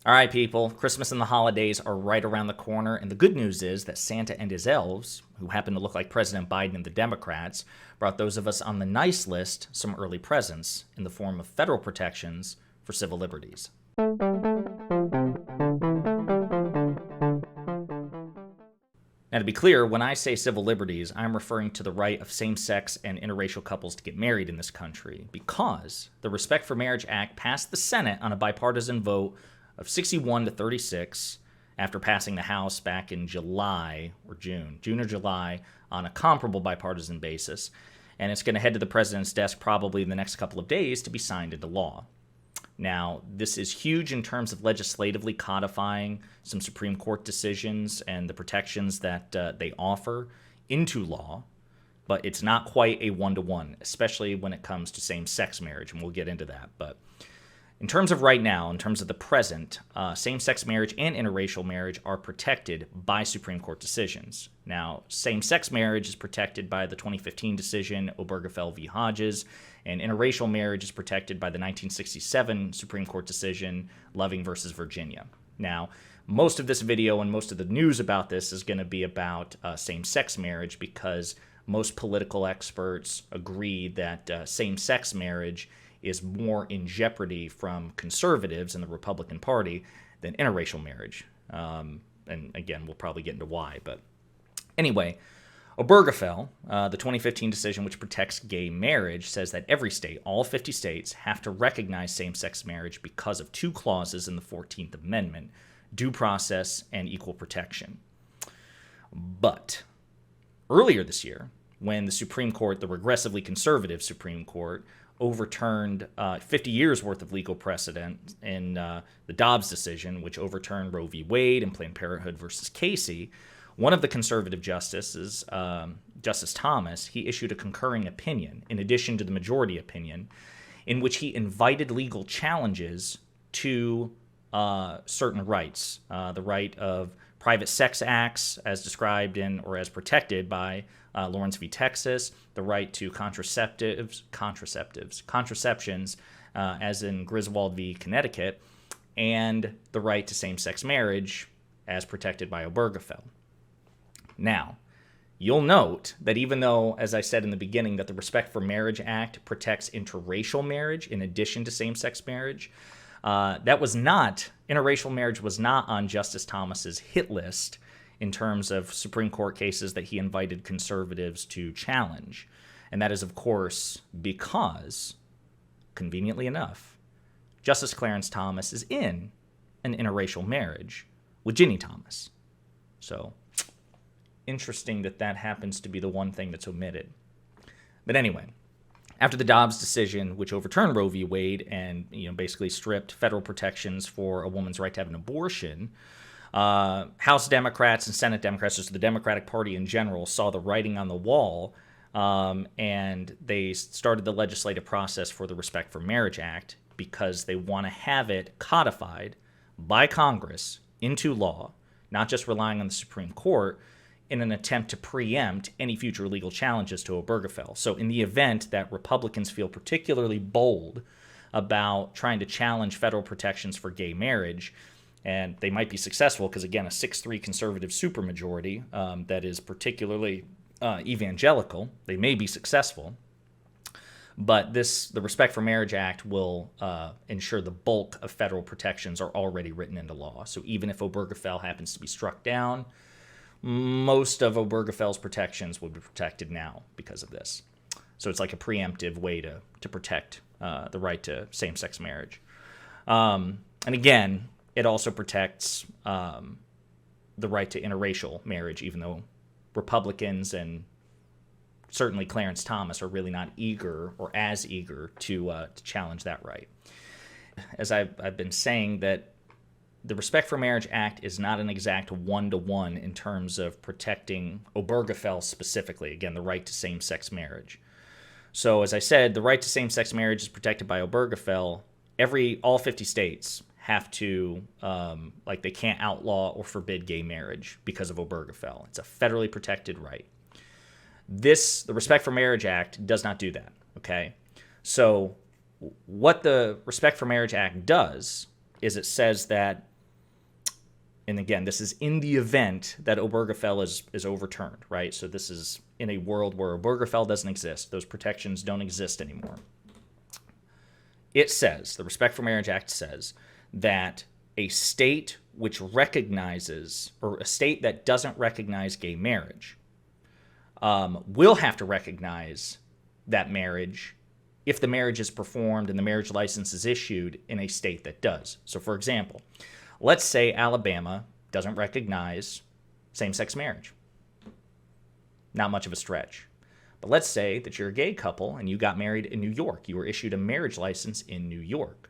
All right, people, Christmas and the holidays are right around the corner, and the good news is that Santa and his elves, who happen to look like President Biden and the Democrats, brought those of us on the nice list some early presents in the form of federal protections for civil liberties. Now, to be clear, when I say civil liberties, I'm referring to the right of same-sex and interracial couples to get married in this country, because the Respect for Marriage Act passed the Senate on a bipartisan vote of 61 to 36 after passing the House back in July or June or July on a comparable bipartisan basis, and it's going to head to the president's desk probably in the next couple of days to be signed into law. Now, this is huge in terms of legislatively codifying some Supreme Court decisions and the protections that they offer into law, but it's not quite a one-to-one, especially when it comes to same-sex marriage, and we'll get into that. But in terms of right now, in terms of the present, same-sex marriage and interracial marriage are protected by Supreme Court decisions. Now, same-sex marriage is protected by the 2015 decision, Obergefell v. Hodges, and interracial marriage is protected by the 1967 Supreme Court decision, Loving versus Virginia. Now, most of this video and most of the news about this is going to be about same-sex marriage because most political experts agree that same-sex marriage is more in jeopardy from conservatives in the Republican Party than interracial marriage. And again, we'll probably get into why. But anyway, Obergefell, the 2015 decision which protects gay marriage, says that every state, all 50 states, have to recognize same-sex marriage because of two clauses in the 14th Amendment, due process and equal protection. But earlier this year, when the Supreme Court, the regressively conservative Supreme Court, overturned 50 years worth of legal precedent in the Dobbs decision, which overturned Roe v. Wade and Planned Parenthood versus Casey, one of the conservative justices, Justice Thomas, he issued a concurring opinion, in addition to the majority opinion, in which he invited legal challenges to certain rights, the right of private sex acts as described in or as protected by Lawrence v. Texas, the right to contraceptions, as in Griswold v. Connecticut, and the right to same-sex marriage as protected by Obergefell. Now, you'll note that even though, as I said in the beginning, that the Respect for Marriage Act protects interracial marriage in addition to same-sex marriage, interracial marriage was not on Justice Thomas's hit list in terms of Supreme Court cases that he invited conservatives to challenge. And that is, of course, because, conveniently enough, Justice Clarence Thomas is in an interracial marriage with Ginny Thomas. So, interesting that happens to be the one thing that's omitted. But anyway, after the Dobbs decision, which overturned Roe v. Wade and basically stripped federal protections for a woman's right to have an abortion, House Democrats and Senate Democrats, just the Democratic Party in general, saw the writing on the wall, and they started the legislative process for the Respect for Marriage Act because they want to have it codified by Congress into law, not just relying on the Supreme Court, in an attempt to preempt any future legal challenges to Obergefell. So in the event that Republicans feel particularly bold about trying to challenge federal protections for gay marriage, and they might be successful because, again, a 6-3 conservative supermajority that is particularly evangelical, they may be successful. But the Respect for Marriage Act will ensure the bulk of federal protections are already written into law. So even if Obergefell happens to be struck down, most of Obergefell's protections will be protected now because of this. So it's like a preemptive way to protect the right to same-sex marriage. And again, it also protects the right to interracial marriage, even though Republicans and certainly Clarence Thomas are really not eager or as eager to challenge that right. As I've been saying, that the Respect for Marriage Act is not an exact one-to-one in terms of protecting Obergefell specifically, again, the right to same-sex marriage. So as I said, the right to same-sex marriage is protected by Obergefell. All 50 states have to, they can't outlaw or forbid gay marriage because of Obergefell. It's a federally protected right. The Respect for Marriage Act does not do that, okay? So what the Respect for Marriage Act does is it says that and again, this is in the event that Obergefell is overturned, right? So this is in a world where Obergefell doesn't exist. Those protections don't exist anymore. It says, the Respect for Marriage Act says, that a state which recognizes, or a state that doesn't recognize gay marriage, will have to recognize that marriage if the marriage is performed and the marriage license is issued in a state that does. So, for example, let's say Alabama doesn't recognize same-sex marriage. Not much of a stretch. But let's say that you're a gay couple and you got married in New York. You were issued a marriage license in New York.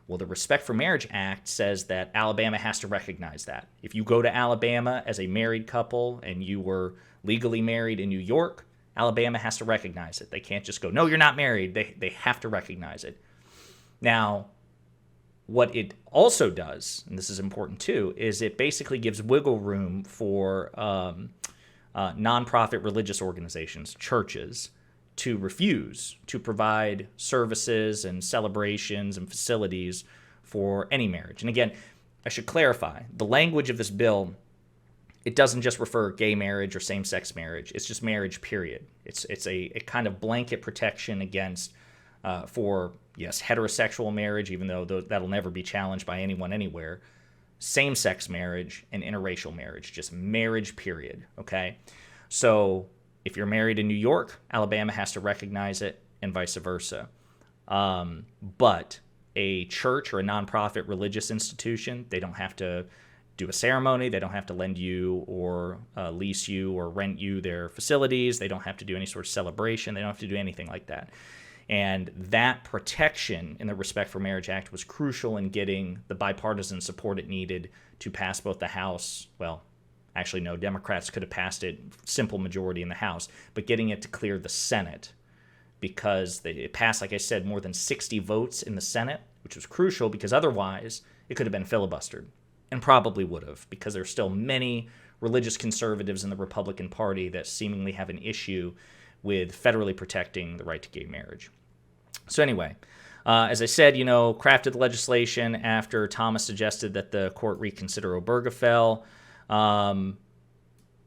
Well, the Respect for Marriage Act says that Alabama has to recognize that. If you go to Alabama as a married couple and you were legally married in New York, Alabama has to recognize it. They can't just go, no, you're not married. They have to recognize it. Now, what it also does, and this is important too, is it basically gives wiggle room for nonprofit religious organizations, churches, to refuse to provide services and celebrations and facilities for any marriage. And again, I should clarify, the language of this bill, it doesn't just refer gay marriage or same-sex marriage. It's just marriage, period. It's a kind of blanket protection against, for, yes, heterosexual marriage, even though that'll never be challenged by anyone anywhere, same-sex marriage and interracial marriage, just marriage, period, okay? So if you're married in New York, Alabama has to recognize it and vice versa. But a church or a nonprofit religious institution, they don't have to do a ceremony. They don't have to lend you or lease you or rent you their facilities. They don't have to do any sort of celebration. They don't have to do anything like that. And that protection in the Respect for Marriage Act was crucial in getting the bipartisan support it needed to pass both the House, well, actually no, Democrats could have passed it, simple majority in the House, but getting it to clear the Senate because it passed, like I said, more than 60 votes in the Senate, which was crucial because otherwise it could have been filibustered, and probably would have, because there's still many religious conservatives in the Republican Party that seemingly have an issue with federally protecting the right to gay marriage. So anyway, as I said, crafted the legislation after Thomas suggested that the court reconsider Obergefell.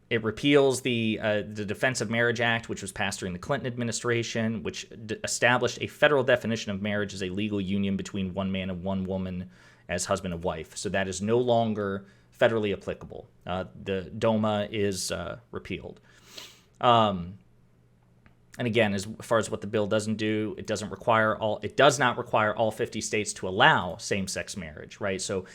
It repeals the Defense of Marriage Act, which was passed during the Clinton administration, which established a federal definition of marriage as a legal union between one man and one woman as husband and wife. So that is no longer federally applicable. The DOMA is repealed. And again, as far as what the bill doesn't do, it does not require all 50 states to allow same-sex marriage, right? So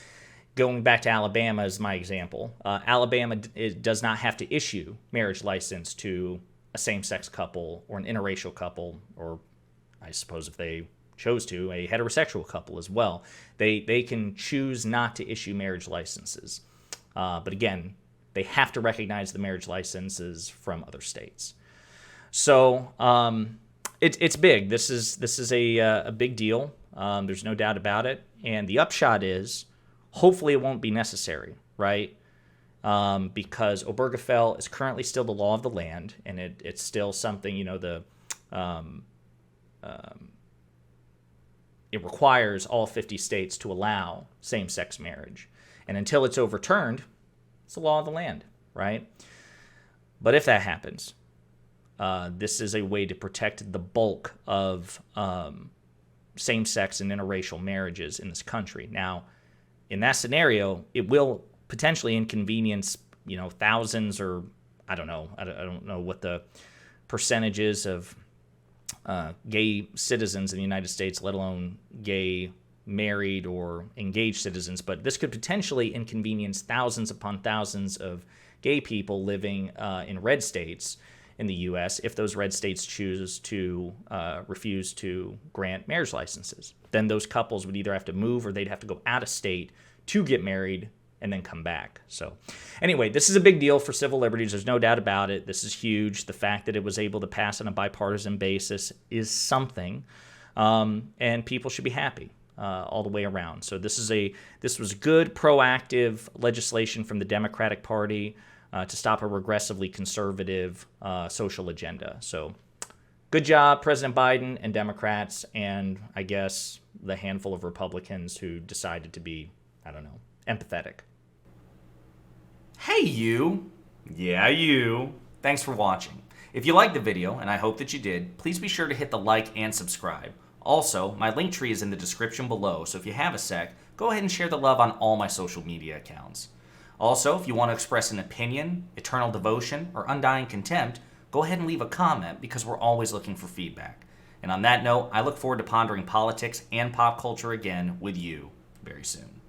going back to Alabama as my example, Alabama does not have to issue marriage license to a same-sex couple or an interracial couple, or I suppose if they chose to, a heterosexual couple as well. They can choose not to issue marriage licenses. But again, they have to recognize the marriage licenses from other states. So it's big. This is a big deal. There's no doubt about it. And the upshot is, hopefully it won't be necessary, right? Because Obergefell is currently still the law of the land, and it's still something, it requires all 50 states to allow same-sex marriage. And until it's overturned, it's the law of the land, right? But if that happens, this is a way to protect the bulk of same-sex and interracial marriages in this country. Now, in that scenario, it will potentially inconvenience, thousands, or I don't know what the percentage is of gay citizens in the United States, let alone gay married or engaged citizens. But this could potentially inconvenience thousands upon thousands of gay people living in red states in the U.S. if those red states choose to refuse to grant marriage licenses. Then those couples would either have to move or they'd have to go out of state to get married and then come back. So anyway, this is a big deal for civil liberties. There's no doubt about it. This is huge. The fact that it was able to pass on a bipartisan basis is something, and people should be happy all the way around. So this was good, proactive legislation from the Democratic Party to stop a regressively conservative social agenda. So good job, President Biden and Democrats, and I guess the handful of Republicans who decided to be, empathetic. Hey you! Yeah, you! Thanks for watching. If you liked the video, and I hope that you did, please be sure to hit the like and subscribe. Also, my link tree is in the description below, so if you have a sec, go ahead and share the love on all my social media accounts. Also, if you want to express an opinion, eternal devotion, or undying contempt, go ahead and leave a comment because we're always looking for feedback. And on that note, I look forward to pondering politics and pop culture again with you very soon.